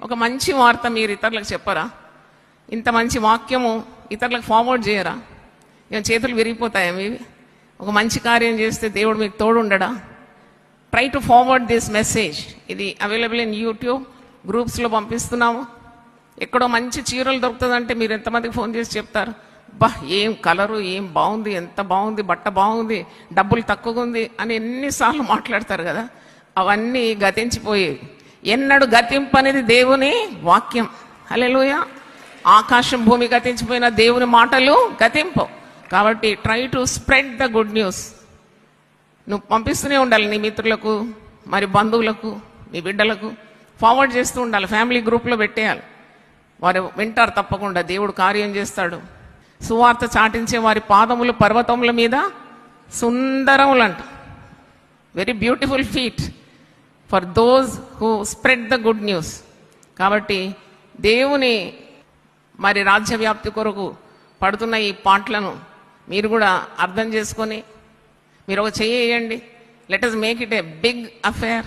ఒక మంచి వార్త మీరు ఇతరులకు చెప్పరా? ఇంత మంచి వాక్యము ఇతరులకు ఫార్వర్డ్ చేయరా? ఇక చేతులు విరిగిపోతాయా మీవి? ఒక మంచి కార్యం చేస్తే దేవుడు మీకు తోడు ఉండడా? Try to forward this message. ఇది అవైలబుల్ ఇన్ యూట్యూబ్ గ్రూప్స్లో పంపిస్తున్నాము. ఎక్కడో మంచి చీరలు దొరుకుతుందంటే మీరు ఎంతమందికి ఫోన్ చేసి చెప్తారు? బా, ఏం కలరు, ఏం బాగుంది, ఎంత బాగుంది, బట్ట బాగుంది, డబ్బులు తక్కువగా ఉంది అని ఎన్నిసార్లు మాట్లాడతారు కదా. అవన్నీ గతించిపోయేవి. ఎన్నడు గతింపనేది దేవుని వాక్యం. హల్లెలూయా. ఆకాశం భూమి గతించిపోయిన దేవుని మాటలు గతింపు. కాబట్టి try to spread the good news. నువ్వు పంపిస్తూనే ఉండాలి నీ మిత్రులకు, మరి బంధువులకు, నీ బిడ్డలకు ఫార్వర్డ్ చేస్తూ ఉండాలి. ఫ్యామిలీ గ్రూప్లో పెట్టేయాలి. వారు వింటారు తప్పకుండా. దేవుడు కార్యం చేస్తాడు. సువార్త చాటించే వారి పాదములు పర్వతముల మీద సుందరములంట. Very beautiful feet for those who spread the good news. కాబట్టి దేవుని మరి రాజ్య వ్యాప్తి కొరకు పడుతున్న ఈ పాటలను మీరు కూడా అర్థం చేసుకొని మీరు ఒక చెయ్యండి. Let us make it a big affair.